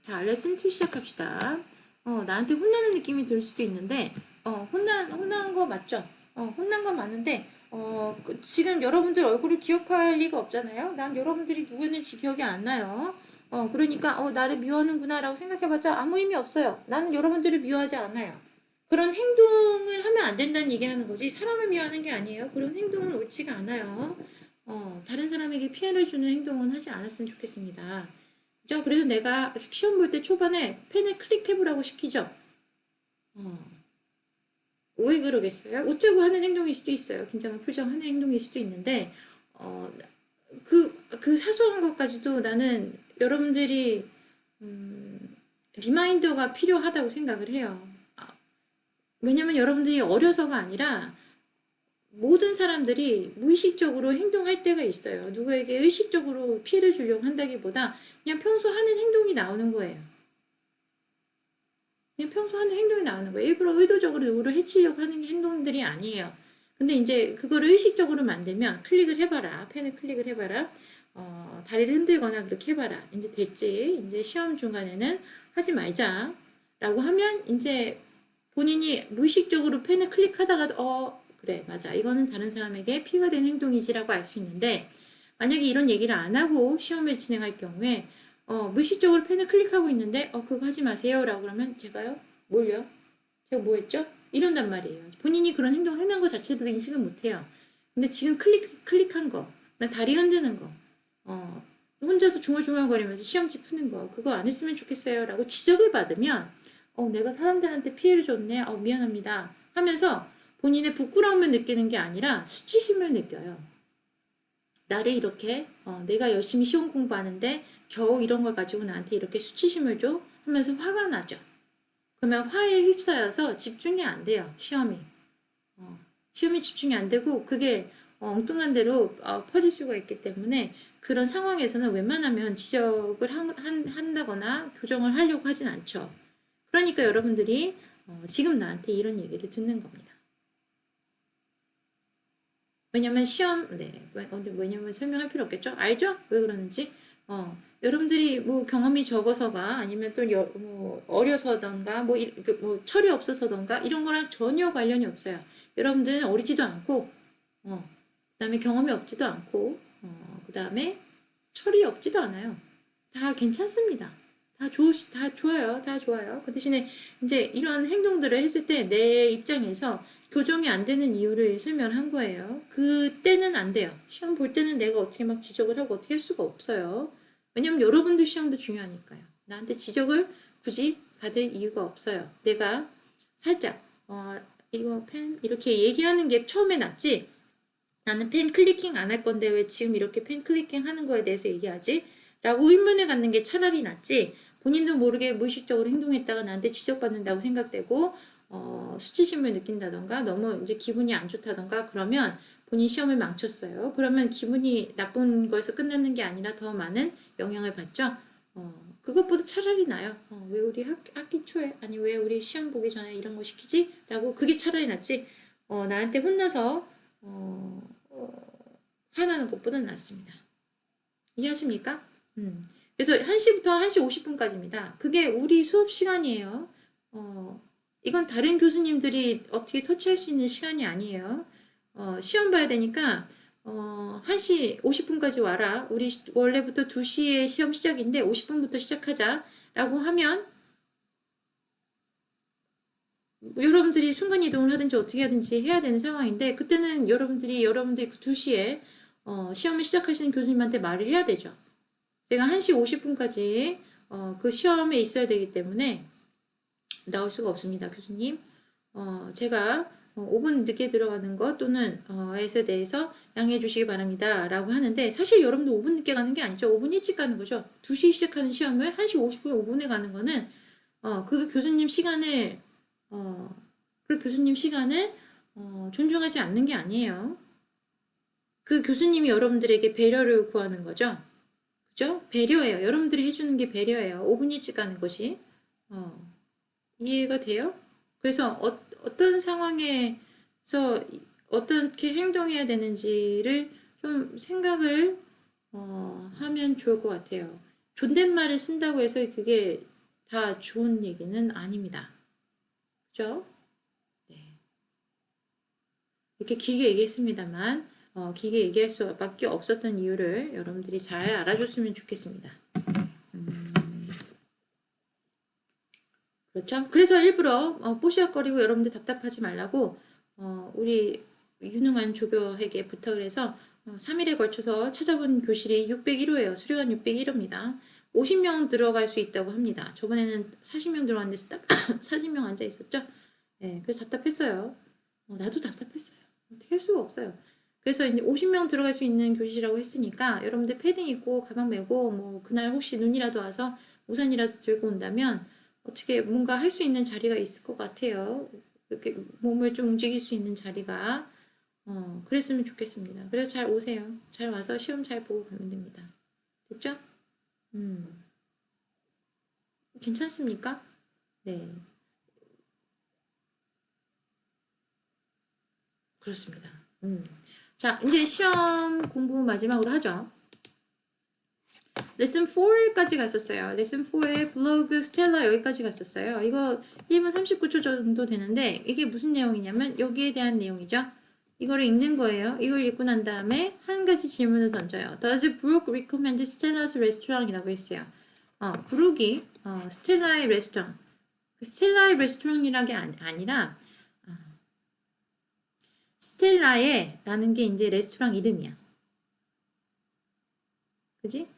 자, 레슨 2 시작합시다. 나한테 혼나는 느낌이 들 수도 있는데, 혼난 거 맞죠? 혼난 거 맞는데, 지금 여러분들 얼굴을 기억할 리가 없잖아요? 난 여러분들이 누구였는지 기억이 안 나요. 그러니까, 나를 미워하는구나 라고 생각해봤자 아무 의미 없어요. 나는 여러분들을 미워하지 않아요. 그런 행동을 하면 안 된다는 얘기 하는 거지, 사람을 미워하는 게 아니에요. 그런 행동은 옳지가 않아요. 다른 사람에게 피해를 주는 행동은 하지 않았으면 좋겠습니다. 그죠? 그래서 내가 시험 볼 때 초반에 펜을 클릭해보라고 시키죠. 왜 그러겠어요? 웃자고 하는 행동일 수도 있어요. 긴장을 풀자고 하는 행동일 수도 있는데, 그 사소한 것까지도 나는 여러분들이, 리마인더가 필요하다고 생각을 해요. 왜냐면 여러분들이 어려서가 아니라, 모든 사람들이 무의식적으로 행동할 때가 있어요. 누구에게 의식적으로 피해를 주려고 한다기보다 그냥 평소 하는 행동이 나오는 거예요. 그냥 평소 하는 행동이 나오는 거예요. 일부러 의도적으로 누구를 해치려고 하는 행동들이 아니에요. 근데 이제 그거를 의식적으로 만들면 클릭을 해봐라. 펜을 클릭을 해봐라. 다리를 흔들거나 그렇게 해봐라. 이제 됐지. 이제 시험 중간에는 하지 말자. 라고 하면 이제 본인이 무의식적으로 펜을 클릭하다가 그래 맞아 이거는 다른 사람에게 피해가 되는 행동이지라고 알 수 있는데, 만약에 이런 얘기를 안 하고 시험을 진행할 경우에 무의식적으로 펜을 클릭하고 있는데 그거 하지 마세요 라고 그러면 제가요? 뭘요? 제가 뭐 했죠? 이런단 말이에요. 본인이 그런 행동을 해낸 것 자체도 인식을 못해요. 근데 지금 클릭한 거, 나 다리 흔드는 거, 혼자서 중얼중얼거리면서 시험지 푸는 거, 그거 안 했으면 좋겠어요 라고 지적을 받으면 내가 사람들한테 피해를 줬네. 미안합니다. 하면서 본인의 부끄러움을 느끼는 게 아니라 수치심을 느껴요. 나를 이렇게 내가 열심히 시험 공부하는데 겨우 이런 걸 가지고 나한테 이렇게 수치심을 줘? 하면서 화가 나죠. 그러면 화에 휩싸여서 집중이 안 돼요. 시험이 집중이 안 되고 그게 엉뚱한 대로 퍼질 수가 있기 때문에 그런 상황에서는 웬만하면 지적을 한다거나 교정을 하려고 하진 않죠. 그러니까 여러분들이 지금 나한테 이런 얘기를 듣는 겁니다. 왜냐면 왜냐면 설명할 필요 없겠죠? 알죠? 왜 그러는지? 여러분들이 뭐 경험이 적어서가 아니면 또 어려서던가 철이 없어서던가 이런 거랑 전혀 관련이 없어요. 여러분들은 어리지도 않고, 그 다음에 경험이 없지도 않고, 그 다음에 철이 없지도 않아요. 다 괜찮습니다. 다 좋아요. 다 좋아요. 그 대신에 이제 이런 행동들을 했을 때 내 입장에서 교정이 안 되는 이유를 설명한 거예요. 그때는 안 돼요. 시험 볼 때는 내가 어떻게 막 지적을 하고 어떻게 할 수가 없어요. 왜냐면 여러분들 시험도 중요하니까요. 나한테 지적을 굳이 받을 이유가 없어요. 내가 살짝 이거 펜 이렇게 얘기하는 게 처음에 낫지, 나는 펜 클리킹 안 할 건데 왜 지금 이렇게 펜 클리킹 하는 거에 대해서 얘기하지? 라고 의문을 갖는 게 차라리 낫지, 본인도 모르게 무의식적으로 행동했다가 나한테 지적받는다고 생각되고 수치심을 느낀다던가 너무 이제 기분이 안 좋다던가 그러면 본인 시험을 망쳤어요. 그러면 기분이 나쁜 거에서 끝나는 게 아니라 더 많은 영향을 받죠. 그것보다 차라리 나요. 왜 우리 학기 초에 아니 왜 우리 시험 보기 전에 이런 거 시키지? 라고 그게 차라리 낫지, 나한테 혼나서 화나는 것보다는 낫습니다. 이해하십니까? 그래서 1시부터 1시 50분까지입니다. 그게 우리 수업 시간이에요. 이건 다른 교수님들이 어떻게 터치할 수 있는 시간이 아니에요. 시험 봐야 되니까 1시 50분까지 와라. 우리 원래부터 2시에 시험 시작인데 50분부터 시작하자 라고 하면 여러분들이 순간이동을 하든지 어떻게 하든지 해야 되는 상황인데, 그때는 여러분들이 2시에 시험을 시작하시는 교수님한테 말을 해야 되죠. 제가 1시 50분까지 그 시험에 있어야 되기 때문에 나올 수가 없습니다. 교수님. 제가 5분 늦게 들어가는 것 또는 에서 대해서 양해해 주시기 바랍니다. 라고 하는데, 사실 여러분도 5분 늦게 가는 게 아니죠. 5분 일찍 가는 거죠. 2시 시작하는 시험을 1시 50분에 5분에 가는 거는 그 교수님 시간을 존중하지 않는 게 아니에요. 그 교수님이 여러분들에게 배려를 구하는 거죠. 그죠? 배려예요. 여러분들이 해주는 게 배려예요. 5분 일찍 가는 것이. 이해가 돼요? 그래서 어떤 상황에서 어떻게 행동해야 되는지를 좀 생각을 하면 좋을 것 같아요. 존댓말을 쓴다고 해서 그게 다 좋은 얘기는 아닙니다. 그죠? 네. 이렇게 길게 얘기했습니다만 길게 얘기할 수밖에 없었던 이유를 여러분들이 잘 알아줬으면 좋겠습니다. 그렇죠? 그래서 일부러 뽀시락거리고 여러분들 답답하지 말라고 우리 유능한 조교에게 부탁을 해서 3일에 걸쳐서 찾아본 교실이 601호예요. 수료관 601호입니다. 50명 들어갈 수 있다고 합니다. 저번에는 40명 들어갔는데 딱 40명 앉아 있었죠. 네, 그래서 답답했어요. 나도 답답했어요. 어떻게 할 수가 없어요. 그래서 이제 50명 들어갈 수 있는 교실이라고 했으니까 여러분들 패딩 입고 가방 메고 뭐 그날 혹시 눈이라도 와서 우산이라도 들고 온다면 어떻게 뭔가 할 수 있는 자리가 있을 것 같아요. 이렇게 몸을 좀 움직일 수 있는 자리가 그랬으면 좋겠습니다. 그래서 잘 오세요. 잘 와서 시험 잘 보고 가면 됩니다. 됐죠? 괜찮습니까? 네, 그렇습니다. 자, 이제 시험 공부 마지막으로 하죠. 레슨 4까지 갔었어요. 레슨 4의 블로그 스텔라 여기까지 갔었어요. 이거 1분 39초 정도 되는데 이게 무슨 내용이냐면 여기에 대한 내용이죠. 이거를 읽는 거예요. 이걸 읽고 난 다음에 한 가지 질문을 던져요. Does Brooke recommend Stella's restaurant? 이라고 했어요. 브룩이 스텔라의 레스토랑. 그 스텔라의 레스토랑이라는 게 아니라 스텔라의 라는 게 이제 레스토랑 이름이야. 그지?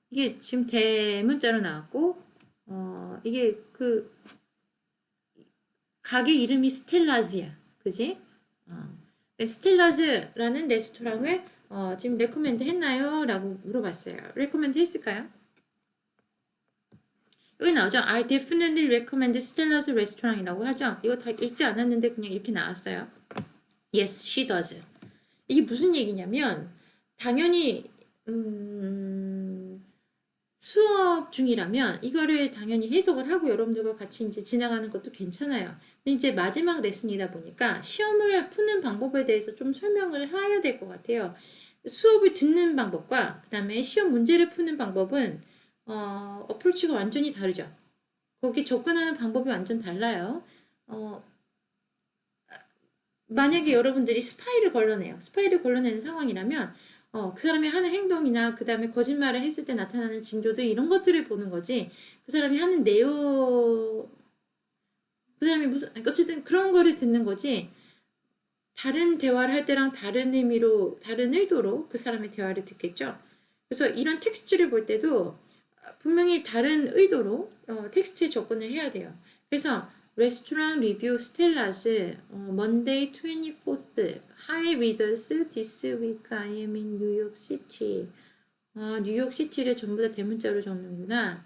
이게 지금 대문자로 나왔고, 이게 그 가게 이름이 스텔라즈야. 그지? 스텔라즈라는 레스토랑을 지금 레코멘드 했나요? 라고 물어봤어요. 레코멘드 했을까요? 여기 나오죠. I definitely recommend Stella's restaurant이라고 하죠. 이거 다 읽지 않았는데 그냥 이렇게 나왔어요. Yes, she does. 이게 무슨 얘기냐면 당연히 수업 중이라면 이거를 당연히 해석을 하고 여러분들과 같이 이제 지나가는 것도 괜찮아요. 근데 이제 마지막 레슨이다 보니까 시험을 푸는 방법에 대해서 좀 설명을 해야 될 것 같아요. 수업을 듣는 방법과 그 다음에 시험 문제를 푸는 방법은 어프로치가 완전히 다르죠. 거기 접근하는 방법이 완전 달라요. 만약에 여러분들이 스파이를 걸러내요. 스파이를 걸러내는 상황이라면 그 사람이 하는 행동이나 그 다음에 거짓말을 했을 때 나타나는 징조들 이런 것들을 보는 거지 그 사람이 하는 내용 그 사람이 무슨 어쨌든 그런 거를 듣는 거지 다른 대화를 할 때랑 다른 의미로 다른 의도로 그 사람의 대화를 듣겠죠. 그래서 이런 텍스트를 볼 때도 분명히 다른 의도로 텍스트에 접근을 해야 돼요. 그래서 레스토랑 리뷰 스텔라스 Monday 24th Hi readers, this week I am in New York City. 뉴욕 시티를 전부 다 대문자로 적는구나.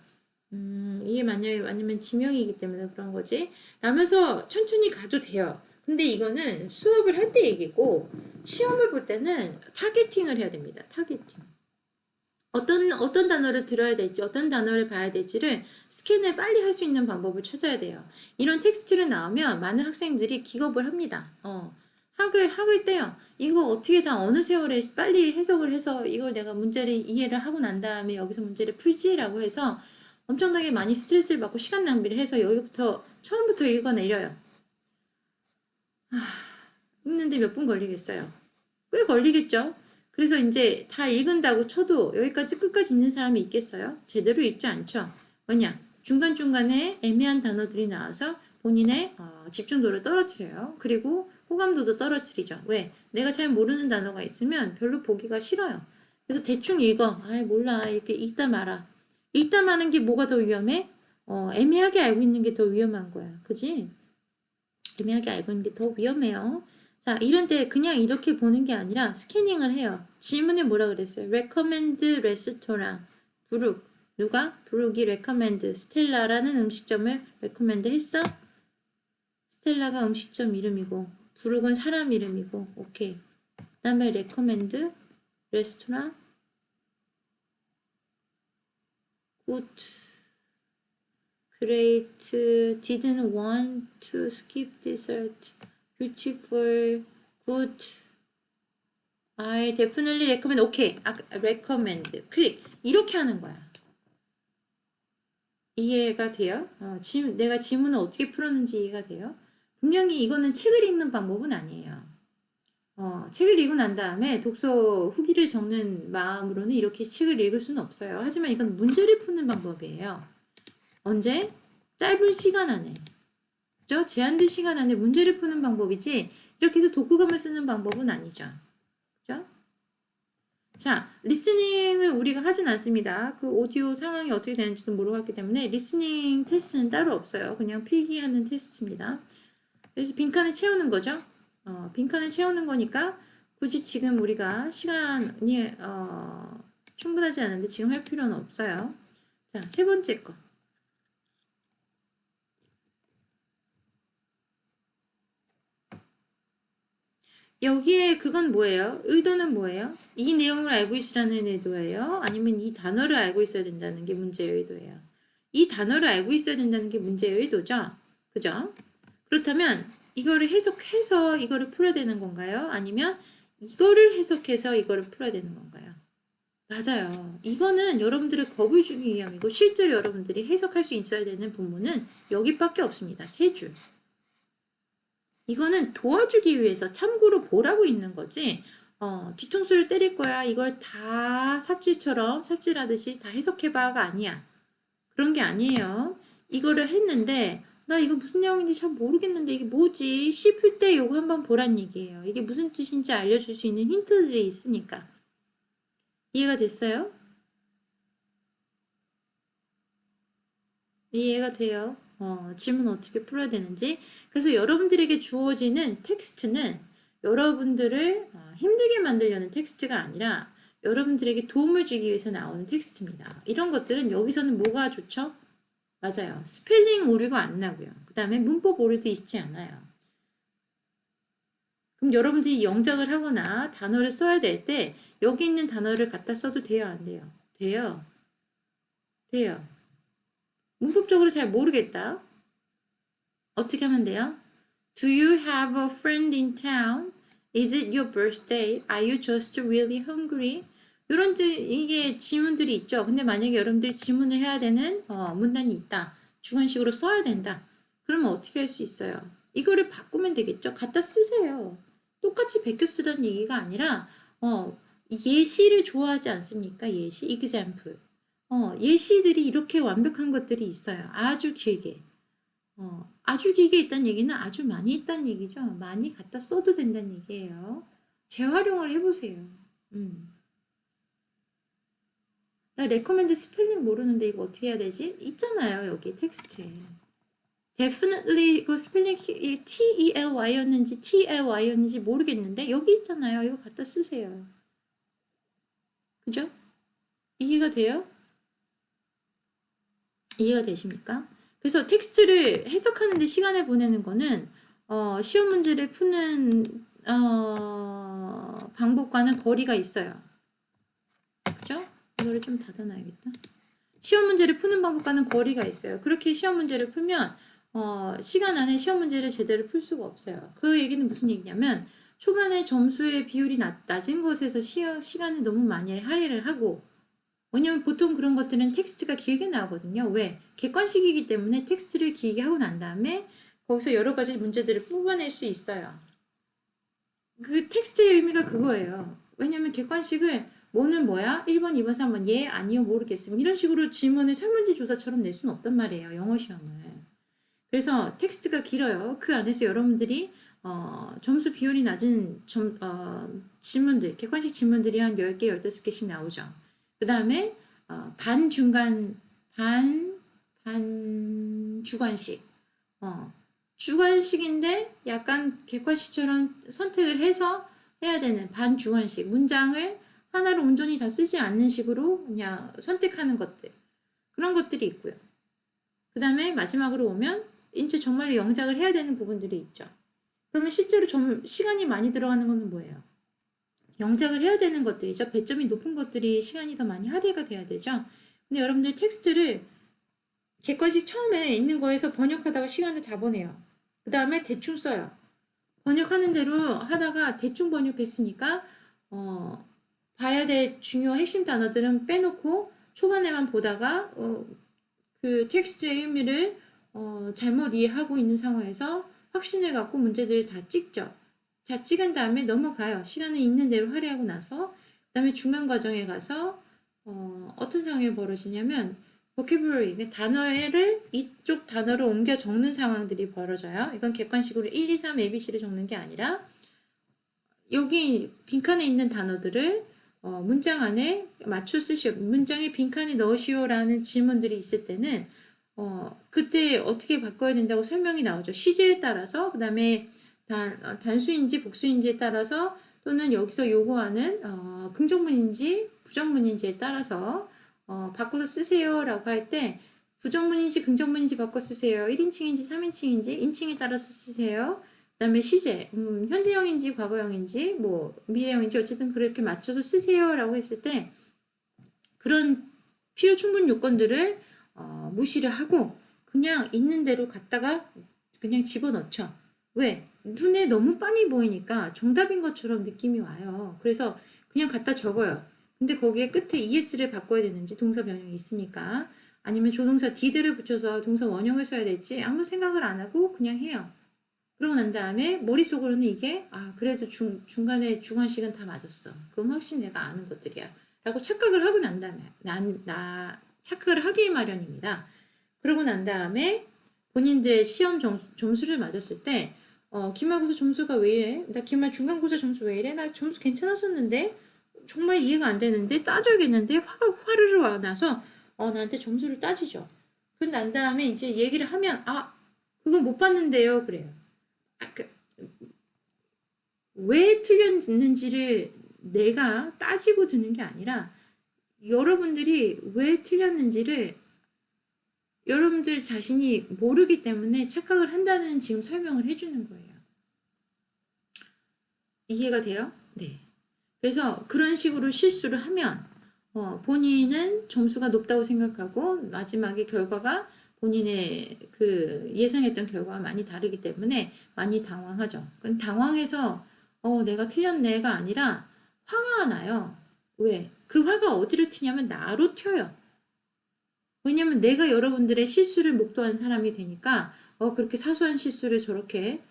이게 만약에 아니면 지명이기 때문에 그런 거지. 라면서 천천히 가도 돼요. 근데 이거는 수업을 할 때 얘기고 시험을 볼 때는 타겟팅을 해야 됩니다. 타겟팅. 어떤 단어를 들어야 될지, 어떤 단어를 봐야 될지를 스캔을 빨리 할 수 있는 방법을 찾아야 돼요. 이런 텍스트를 나오면 많은 학생들이 기겁을 합니다. 학을 떼요. 이거 어떻게 다 어느 세월에 빨리 해석을 해서 이걸 내가 문제를 이해를 하고 난 다음에 여기서 문제를 풀지라고 해서 엄청나게 많이 스트레스를 받고 시간 낭비를 해서 여기부터 처음부터 읽어내려요. 읽는데 몇 분 걸리겠어요? 꽤 걸리겠죠? 그래서 이제 다 읽은다고 쳐도 여기까지 끝까지 읽는 사람이 있겠어요? 제대로 읽지 않죠. 왜냐? 중간중간에 애매한 단어들이 나와서 본인의 집중도를 떨어뜨려요. 그리고 호감도도 떨어뜨리죠. 왜? 내가 잘 모르는 단어가 있으면 별로 보기가 싫어요. 그래서 대충 읽어. 아이 몰라. 이렇게 읽다 말아. 읽다 마는 게 뭐가 더 위험해? 애매하게 알고 있는 게 더 위험한 거야. 그지? 애매하게 알고 있는 게 더 위험해요. 자, 이런 때 그냥 이렇게 보는 게 아니라 스캐닝을 해요. 질문에 뭐라 그랬어요? recommend restaurant. 브룩. 누가? 브룩이 recommend. 스텔라라는 음식점을 recommend 했어? 스텔라가 음식점 이름이고 브룩은 사람 이름이고 오케이. 그 다음에 recommend restaurant. good. great. didn't want to skip dessert. beautiful. good. I definitely recommend. 오케이. recommend. 클릭. 이렇게 하는 거야. 이해가 돼요? 내가 지문을 어떻게 풀었는지 이해가 돼요? 분명히 이거는 책을 읽는 방법은 아니에요. 책을 읽고 난 다음에 독서 후기를 적는 마음으로는 이렇게 책을 읽을 수는 없어요. 하지만 이건 문제를 푸는 방법이에요. 언제? 짧은 시간 안에. 그죠? 제한된 시간 안에 문제를 푸는 방법이지 이렇게 해서 독후감을 쓰는 방법은 아니죠. 그죠? 자, 리스닝을 우리가 하진 않습니다. 그 오디오 상황이 어떻게 되는지도 모르겠기 때문에 리스닝 테스트는 따로 없어요. 그냥 필기하는 테스트입니다. 그래서 빈칸을 채우는 거죠. 빈칸을 채우는 거니까 굳이 지금 우리가 시간이 충분하지 않은데 지금 할 필요는 없어요. 자, 세 번째 거. 여기에 그건 뭐예요? 의도는 뭐예요? 이 내용을 알고 있으라는 의도예요? 아니면 이 단어를 알고 있어야 된다는 게 문제의 의도예요? 이 단어를 알고 있어야 된다는 게 문제의 의도죠? 그죠? 그렇다면 이거를 해석해서 이거를 풀어야 되는 건가요? 아니면 이거를 해석해서 이거를 풀어야 되는 건가요? 맞아요. 이거는 여러분들의 겁을 주기 위함이고 실제로 여러분들이 해석할 수 있어야 되는 부분은 여기밖에 없습니다. 세 줄. 이거는 도와주기 위해서 참고로 보라고 있는 거지. 뒤통수를 때릴 거야. 이걸 다 삽질하듯이 다 해석해봐가 아니야. 그런 게 아니에요. 이거를 했는데 나 이거 무슨 내용인지 잘 모르겠는데 이게 뭐지 싶을 때 이거 한번 보란 얘기예요. 이게 무슨 뜻인지 알려줄 수 있는 힌트들이 있으니까. 이해가 됐어요? 이해가 돼요. 질문 어떻게 풀어야 되는지. 그래서 여러분들에게 주어지는 텍스트는 여러분들을 힘들게 만들려는 텍스트가 아니라 여러분들에게 도움을 주기 위해서 나오는 텍스트입니다. 이런 것들은 여기서는 뭐가 좋죠? 맞아요. 스펠링 오류가 안 나고요. 그 다음에 문법 오류도 있지 않아요. 그럼 여러분들이 영작을 하거나 단어를 써야 될 때 여기 있는 단어를 갖다 써도 돼요? 안 돼요? 돼요. 돼요. 문법적으로 잘 모르겠다. 어떻게 하면 돼요? Do you have a friend in town? Is it your birthday? Are you just really hungry? 이런 이게 지문들이 있죠. 근데 만약에 여러분들이 지문을 해야 되는 문단이 있다. 주관식으로 써야 된다. 그러면 어떻게 할 수 있어요? 이거를 바꾸면 되겠죠. 갖다 쓰세요. 똑같이 베껴 쓰라는 얘기가 아니라 예시를 좋아하지 않습니까? 예시, example. 예시들이 이렇게 완벽한 것들이 있어요. 아주 길게. 아주 길게 있다는 얘기는 아주 많이 있다는 얘기죠. 많이 갖다 써도 된다는 얘기예요. 재활용을 해보세요. 나 레코멘드 스펠링 모르는데 이거 어떻게 해야 되지? 있잖아요. 여기 텍스트에. definitely 그 스펠링 T-E-L-Y였는지 T-L-Y였는지 모르겠는데 여기 있잖아요. 이거 갖다 쓰세요. 그죠? 이해가 돼요? 이해가 되십니까? 그래서 텍스트를 해석하는데 시간을 보내는 거는 시험 문제를 푸는 방법과는 거리가 있어요. 그죠? 이거를 좀 닫아놔야겠다. 시험 문제를 푸는 방법과는 거리가 있어요. 그렇게 시험 문제를 풀면 시간 안에 시험 문제를 제대로 풀 수가 없어요. 그 얘기는 무슨 얘기냐면 초반에 점수의 비율이 낮은 것에서 시간을 너무 많이 할애를 하고 왜냐면 보통 그런 것들은 텍스트가 길게 나오거든요. 왜? 객관식이기 때문에 텍스트를 길게 하고 난 다음에 거기서 여러 가지 문제들을 뽑아낼 수 있어요. 그 텍스트의 의미가 그거예요. 왜냐면 객관식을 뭐는 뭐야? 1번, 2번, 3번 예, 아니요, 모르겠음. 이런 식으로 질문을 설문지 조사처럼 낼 수는 없단 말이에요. 영어 시험을. 그래서 텍스트가 길어요. 그 안에서 여러분들이 점수 비율이 낮은 질문들, 객관식 질문들이 한 10개, 15개씩 나오죠. 그 다음에 반중간, 반주관식. 주관식인데 약간 객관식처럼 선택을 해서 해야 되는 반주관식. 문장을 하나를 온전히 다 쓰지 않는 식으로 그냥 선택하는 것들. 그런 것들이 있고요. 그 다음에 마지막으로 오면 이제 정말 영작을 해야 되는 부분들이 있죠. 그러면 실제로 좀 시간이 많이 들어가는 것은 뭐예요? 영작을 해야 되는 것들이죠. 배점이 높은 것들이 시간이 더 많이 할애가 돼야 되죠. 근데 여러분들 텍스트를 객관식 처음에 있는 거에서 번역하다가 시간을 다 보내요. 그 다음에 대충 써요. 번역하는 대로 하다가 대충 번역했으니까 봐야 될 중요 핵심 단어들은 빼놓고 초반에만 보다가 그 텍스트의 의미를 잘못 이해하고 있는 상황에서 확신을 갖고 문제들을 다 찍죠. 다 찍은 다음에 넘어가요. 시간을 있는 대로 할애하고 나서 그다음에 중간 과정에 가서 어떤 상황이 벌어지냐면 vocabulary, 단어를 이쪽 단어로 옮겨 적는 상황들이 벌어져요. 이건 객관식으로 1, 2, 3, ABC를 적는 게 아니라 여기 빈칸에 있는 단어들을 문장 안에 맞춰 쓰시오. 문장에 빈칸에 넣으시오라는 질문들이 있을 때는 그때 어떻게 바꿔야 된다고 설명이 나오죠. 시제에 따라서 그다음에 단수인지 복수인지에 따라서 또는 여기서 요구하는 긍정문인지 부정문인지에 따라서 바꿔서 쓰세요라고 할 때 부정문인지 긍정문인지 바꿔 쓰세요. 1인칭인지 3인칭인지 인칭에 따라서 쓰세요. 그다음에 시제, 현재형인지 과거형인지 뭐 미래형인지 어쨌든 그렇게 맞춰서 쓰세요라고 했을 때 그런 필요 충분 요건들을 무시를 하고 그냥 있는 대로 갖다가 그냥 집어넣죠. 왜? 눈에 너무 빤히 보이니까 정답인 것처럼 느낌이 와요. 그래서 그냥 갖다 적어요. 근데 거기에 끝에 es를 바꿔야 되는지 동사 변형이 있으니까 아니면 조동사 did를 붙여서 동사 원형을 써야 될지 아무 생각을 안 하고 그냥 해요. 그러고 난 다음에 머릿속으로는 이게 그래도 중간에 주관식은 다 맞았어. 그건 확실히 내가 아는 것들이야. 라고 착각을 하고 난 다음에 착각을 하기 마련입니다. 그러고 난 다음에 본인들의 시험 점수를 맞았을 때 기말고사 점수가 왜 이래? 나 기말 중간고사 점수 왜 이래? 나 점수 괜찮았었는데 정말 이해가 안 되는데 따져야겠는데 화가 화르르 와 나서 나한테 점수를 따지죠. 그런 난 다음에 이제 얘기를 하면 그거 못 봤는데요 그래요. 왜 틀렸는지를 내가 따지고 드는 게 아니라 여러분들이 왜 틀렸는지를 여러분들 자신이 모르기 때문에 착각을 한다는 지금 설명을 해주는 거예요. 이해가 돼요? 네. 그래서 그런 식으로 실수를 하면 본인은 점수가 높다고 생각하고 마지막에 결과가 본인의 그 예상했던 결과가 많이 다르기 때문에 많이 당황하죠. 당황해서 내가 틀렸네가 아니라 화가 나요. 왜? 그 화가 어디로 튀냐면 나로 튀어요. 왜냐면 내가 여러분들의 실수를 목도한 사람이 되니까 그렇게 사소한 실수를 저렇게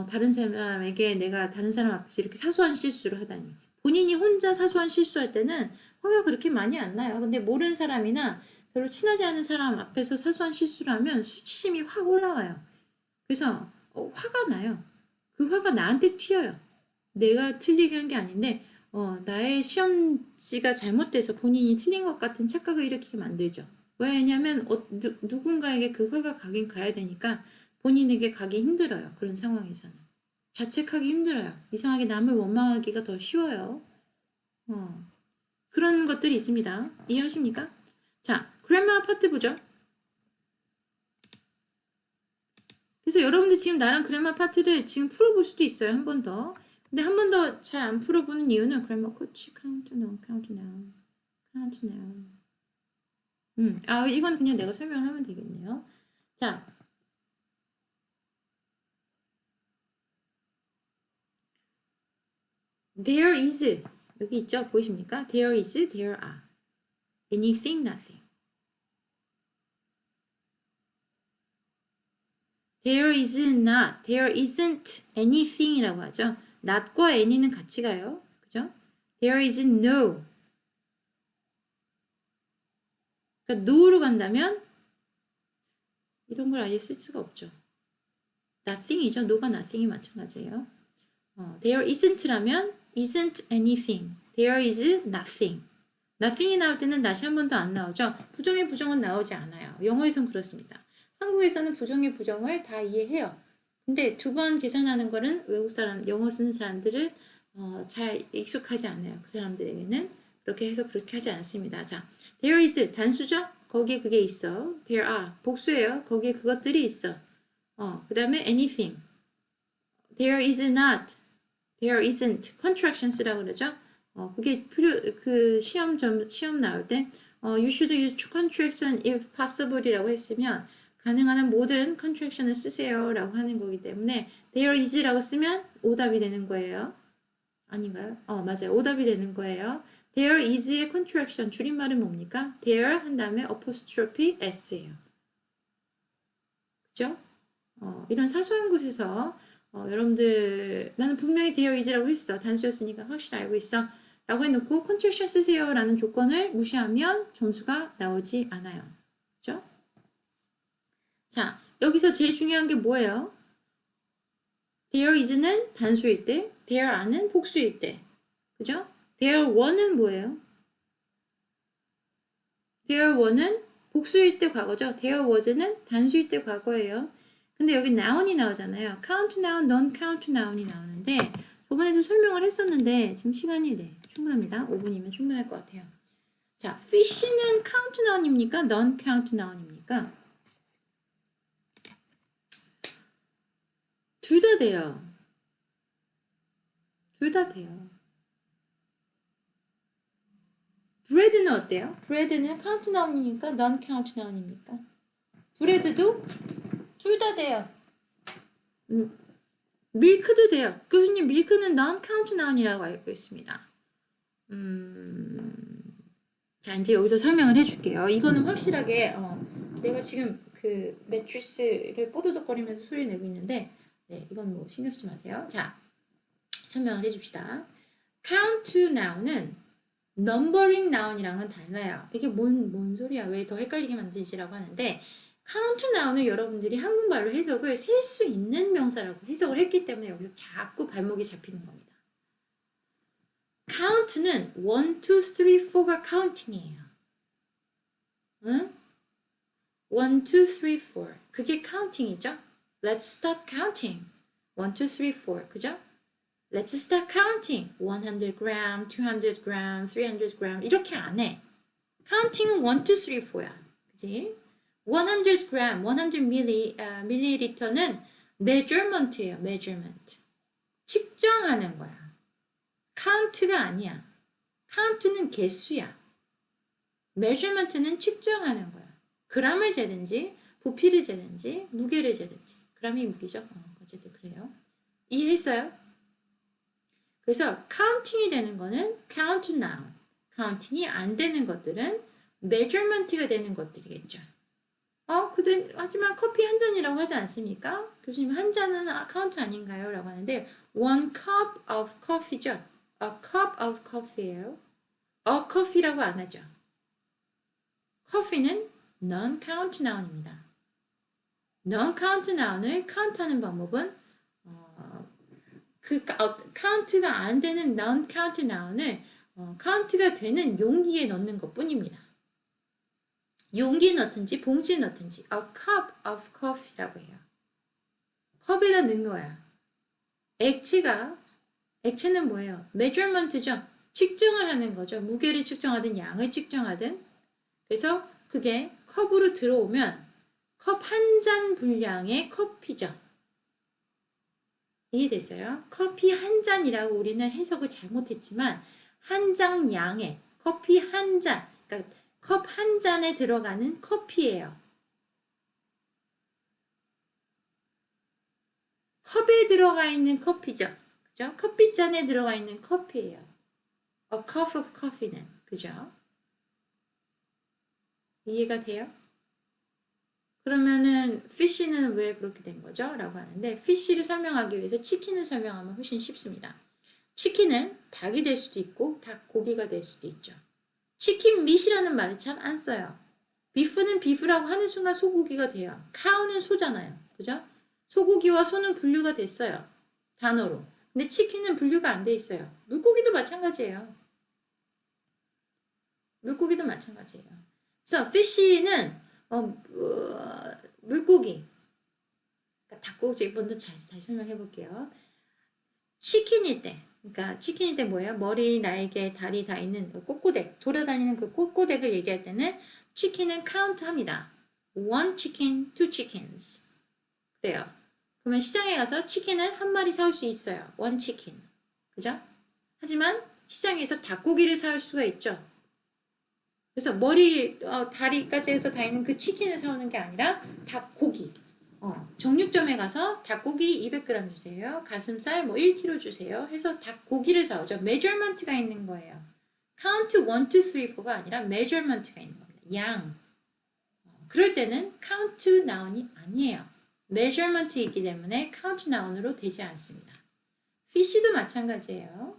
다른 사람에게 내가 다른 사람 앞에서 이렇게 사소한 실수를 하다니. 본인이 혼자 사소한 실수할 때는 화가 그렇게 많이 안 나요. 근데 모르는 사람이나 별로 친하지 않은 사람 앞에서 사소한 실수를 하면 수치심이 확 올라와요. 그래서 화가 나요. 그 화가 나한테 튀어요. 내가 틀리게 한 게 아닌데 나의 시험지가 잘못돼서 본인이 틀린 것 같은 착각을 일으키게 만들죠. 왜냐면 누군가에게 그 화가 가긴 가야 되니까 본인에게 가기 힘들어요. 그런 상황에서는. 자책하기 힘들어요. 이상하게 남을 원망하기가 더 쉬워요. 그런 것들이 있습니다. 이해하십니까? 자, 그래머 파트 보죠. 그래서 여러분들 지금 나랑 그래머 파트를 지금 풀어볼 수도 있어요. 한 번 더. 근데 한 번 더 잘 안 풀어보는 이유는 그래머 코치 카운트다운. 이건 그냥 내가 설명하면 되겠네요. 자, there is 여기 있죠? 보이십니까? there is, there are. anything, nothing. there is not, there isn't anything이라고 하죠. not과 any는 같이 가요. 그죠? there is no. 그러니까 no로 간다면 이런 걸 아예 쓸 수가 없죠. nothing이죠. no가 nothing이 마찬가지예요. there isn't라면 isn't anything. there is nothing. nothing이 나올 때는 not이 한 번도 안 나오죠. 부정의 부정은 나오지 않아요. 영어에선 그렇습니다. 한국에서는 부정의 부정을 다 이해해요. 근데 두 번 계산하는 거는 외국 사람, 영어 쓰는 사람들은 잘 익숙하지 않아요. 그 사람들에게는 그렇게 해서 그렇게 하지 않습니다. 자, there is 단수죠? 거기에 그게 있어. there are 복수예요. 거기에 그것들이 있어. 그 다음에 anything. there is not. there isn't. contractions라고 그러죠. 그게 시험 나올 때 you should use contraction if possible이라고 했으면 가능한 한 모든 contraction을 쓰세요 라고 하는 거기 때문에 there is라고 쓰면 오답이 되는 거예요. 아닌가요? 맞아요. 오답이 되는 거예요. there is의 contraction 줄임말은 뭡니까? there 한 다음에 apostrophe s예요. 그죠? 이런 사소한 곳에서 여러분들 나는 분명히 there is라고 했어. 단수였으니까 확실히 알고 있어. 라고 해놓고 contraction 쓰세요 라는 조건을 무시하면 점수가 나오지 않아요. 그죠? 자, 여기서 제일 중요한 게 뭐예요? there is는 단수일 때, there are는 복수일 때. 그죠? there were는 뭐예요? there were는 복수일 때 과거죠. there was는 단수일 때 과거예요. 근데 여기 noun이 나오잖아요. count noun, non-count noun이 나오는데 저번에도 설명을 했었는데 지금 시간이 충분합니다. 5분이면 충분할 것 같아요. 자, fish는 count noun입니까? non-count noun입니까? 둘 다 돼요. 둘 다 돼요. bread는 어때요? bread는 count noun이니까 non-count noun입니까? bread도 둘 다 돼요. 밀크도 돼요. 교수님, 밀크는 non-count noun이라고 알고 있습니다. 자, 이제 여기서 설명을 해줄게요. 이거는 확실하게 내가 지금 그 매트리스를 뽀드덕거리면서 소리 내고 있는데 네, 이건 뭐 신경 쓰지 마세요. 자, 설명을 해줍시다. count noun은 numbering noun이랑은 달라요. 이게 뭔 소리야? 왜 더 헷갈리게 만드시라고 하는데 count noun은 여러분들이 한국말로 해석을 셀 수 있는 명사라고 해석을 했기 때문에 여기서 자꾸 발목이 잡히는 겁니다. count는 1, 2, 3, 4가 counting이에요. 응? 1, 2, 3, 4 그게 counting이죠. Let's stop counting. 1, 2, 3, 4 그죠? Let's start counting. 100g, 200g, 300g 이렇게 안 해. counting은 1, 2, 3, 4야. 그지? 100g, 100ml는 measurement예요. measurement. 측정하는 거야. count가 아니야. count는 개수야. measurement는 측정하는 거야. gram을 재든지 부피를 재든지 무게를 재든지. gram이 무게죠. 어쨌든 그래요. 이해했어요? 그래서 counting이 되는 거는 count noun. counting이 안 되는 것들은 measurement가 되는 것들이겠죠. 하지만 커피 한 잔이라고 하지 않습니까? 교수님, 한 잔은 count 아닌가요? 라고 하는데 one cup of coffee죠. a cup of coffee예요. a coffee라고 안 하죠. coffee는 non-count noun입니다. non-count noun을 count하는 방법은 count가 안 되는 non-count noun을 count가 되는 용기에 넣는 것 뿐입니다. 용기에 넣든지 봉지에 넣든지 a cup of coffee라고 해요. 컵에다 넣은 거야. 액체는 뭐예요? measurement죠. 측정을 하는 거죠. 무게를 측정하든 양을 측정하든. 그래서 그게 컵으로 들어오면 컵 한 잔 분량의 커피죠. 이해됐어요? 커피 한 잔이라고 우리는 해석을 잘못했지만 한 장 양의 커피 한 잔, 그러니까 컵 한 잔에 들어가는 커피예요. 컵에 들어가 있는 커피죠. 그죠? 커피잔에 들어가 있는 커피예요. A cup of coffee는. 그죠? 이해가 돼요? 그러면은 fish는 왜 그렇게 된 거죠? 라고 하는데 fish를 설명하기 위해서 치킨을 설명하면 훨씬 쉽습니다. 치킨은 닭이 될 수도 있고 닭고기가 될 수도 있죠. 치킨 밑이라는 말을 잘 안 써요. 비프는 비프라고 하는 순간 소고기가 돼요. 카우는 소잖아요. 그죠? 소고기와 소는 분류가 됐어요. 단어로. 근데 치킨은 분류가 안 돼 있어요. 물고기도 마찬가지예요. 물고기도 마찬가지예요. 그래서 fish는 물고기. 그러니까 닭고기 먼저 다시 설명해 볼게요. 치킨일 때 뭐예요? 머리, 날개, 다리 다 있는 꼬꼬댁, 돌아다니는 그 꼬꼬댁을 얘기할 때는 치킨은 count 합니다. One chicken, two chickens. 그래요. 그러면 시장에 가서 치킨을 한 마리 사올 수 있어요. One chicken. 그죠? 하지만 시장에서 닭고기를 사올 수가 있죠. 그래서 머리, 다리까지 해서 다 있는 그 치킨을 사오는 게 아니라 닭고기. 정육점에 가서 닭고기 200g 주세요. 가슴살 뭐 1kg 주세요. 해서 닭고기를 사오죠. measurement가 있는 거예요. count 1, 2, 3, 4가 아니라 measurement가 있는 겁니다. 양. 그럴 때는 count noun이 아니에요. measurement이기 때문에 countnoun으로 되지 않습니다. fish도 마찬가지예요.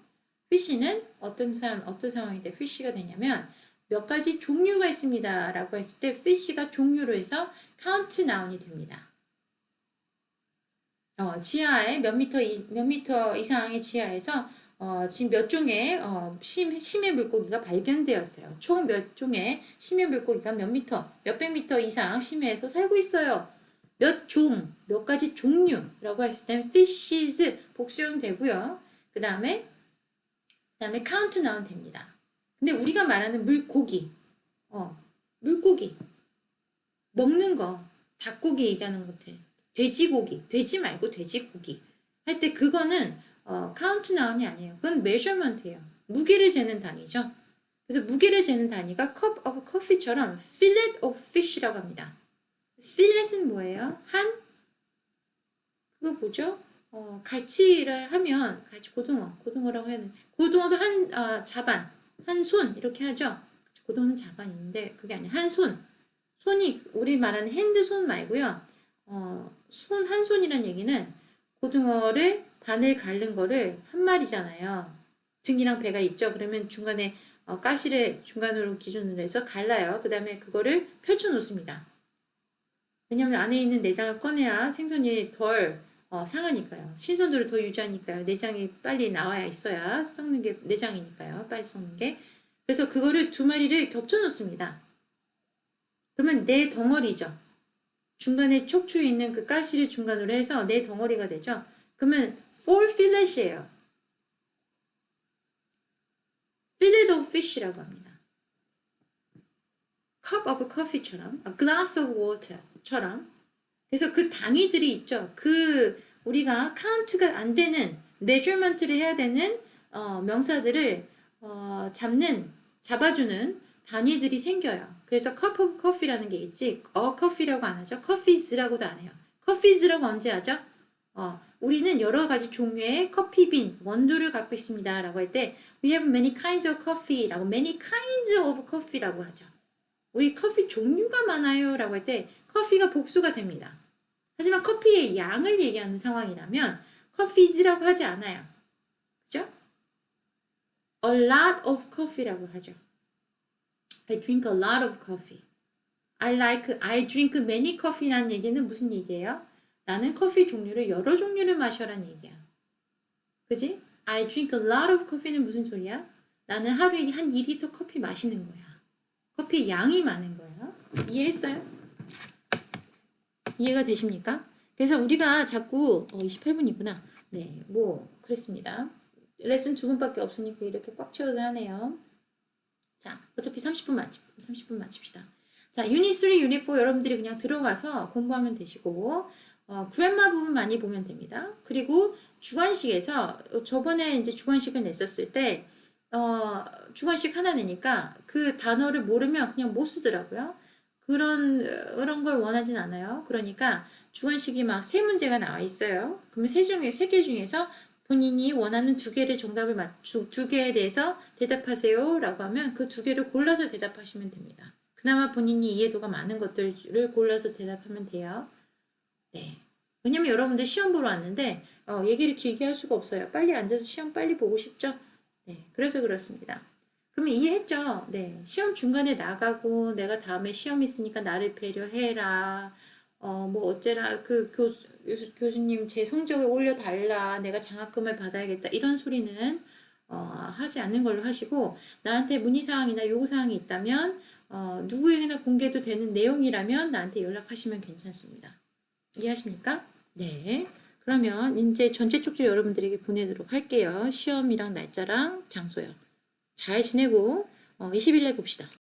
fish는 어떤 상황일 때 fish가 되냐면 몇 가지 종류가 있습니다 라고 했을 때 fish가 종류로 해서 countnoun이 됩니다. 지하에 몇 미터 이상의 지하에서 지금 몇 종의 심해 물고기가 발견되었어요. 총 몇 종의 심해 물고기가 몇백 미터 이상 심해에서 살고 있어요. 몇 가지 종류라고 했을 땐 fishes 복수형 되고요. 그 다음에 countnoun 됩니다. 근데 우리가 말하는 물고기, 먹는 거, 닭고기 얘기하는 것들, 돼지고기, 돼지 말고 돼지고기 할 때 그거는 countnoun이 아니에요. 그건 measurement예요. 무게를 재는 단위죠. 그래서 무게를 재는 단위가 cup of coffee처럼 fillet of fish라고 합니다. fillet은 뭐예요? 그거 뭐죠? 갈치를 하면 고등어라고 해야 되나? 고등어도 한 손 이렇게 하죠. 고등어는 자반인데 그게 아니야. 한 손이 우리 말하는 핸드손 말고요. 손 한 손이라는 얘기는 고등어를 반을 갈른 거를 한 마리잖아요. 등이랑 배가 있죠. 그러면 중간에 가시를 중간으로 기준으로 해서 갈라요. 그 다음에 그거를 펼쳐 놓습니다. 왜냐면 안에 있는 내장을 꺼내야 생선이 덜 상하니까요. 신선도를 더 유지하니까요. 내장이 빨리 나와야 있어야 썩는 게 내장이니까요. 빨리 썩는 게. 그래서 그거를 두 마리를 겹쳐 놓습니다. 그러면 네 덩어리죠. 중간에 척추에 있는 그 가시를 중간으로 해서 네 덩어리가 되죠. 그러면 four fillet이에요. fillet of fish라고 합니다. cup of coffee처럼, a glass of water처럼. 그래서 그 단위들이 있죠. 우리가 count가 안 되는 measurement를 해야 되는 명사들을 잡아주는 단위들이 생겨요. 그래서 cup of coffee라는 게 있지, coffee라고 안 하죠. coffees라고도 안 해요. coffees라고 언제 하죠? 우리는 여러 가지 종류의 커피빈, 원두를 갖고 있습니다. 라고 할 때 we have many kinds of coffee 라고 many kinds of coffee라고 하죠. 우리 커피 종류가 많아요. 라고 할 때 커피가 복수가 됩니다. 하지만 커피의 양을 얘기하는 상황이라면 coffees라고 하지 않아요. 그죠? a lot of coffee라고 하죠. I drink a lot of coffee. I drink many coffee라는 얘기는 무슨 얘기예요? 나는 커피 종류를 여러 종류를 마셔라는 얘기야. 그지? I drink a lot of coffee는 무슨 소리야? 나는 하루에 한 2리터 커피 마시는 거야. 커피 양이 많은 거예요. 이해했어요? 이해가 되십니까? 그래서 우리가 자꾸 28분이구나. 네, 그랬습니다. 레슨 2분밖에 없으니까 이렇게 꽉 채워서 하네요. 자, 어차피 30분 마칩시다. 자, 유닛 3, 유닛 4 여러분들이 그냥 들어가서 공부하면 되시고 그랜마 부분 많이 보면 됩니다. 그리고 주관식에서 저번에 이제 주관식을 냈었을 때 주관식 하나 내니까 그 단어를 모르면 그냥 못 쓰더라고요. 그런 걸 원하진 않아요. 그러니까 주관식이 막 세 문제가 나와 있어요. 그러면 세 개 중에서 본인이 원하는 두 개에 대해서 대답하세요 라고 하면 그 두 개를 골라서 대답하시면 됩니다. 그나마 본인이 이해도가 많은 것들을 골라서 대답하면 돼요. 네. 왜냐면 여러분들 시험 보러 왔는데 얘기를 길게 할 수가 없어요. 빨리 앉아서 시험 빨리 보고 싶죠? 네. 그래서 그렇습니다. 그러면 이해했죠? 네. 시험 중간에 나가고 내가 다음에 시험 있으니까 나를 배려해라. 어째라 교수님 제 성적을 올려달라. 내가 장학금을 받아야겠다. 이런 소리는 하지 않는 걸로 하시고 나한테 문의사항이나 요구사항이 있다면 누구에게나 공개도 되는 내용이라면 나한테 연락하시면 괜찮습니다. 이해하십니까? 네. 그러면 이제 전체 쪽지 여러분들에게 보내도록 할게요. 시험이랑 날짜랑 장소요. 잘 지내고 20일날 봅시다.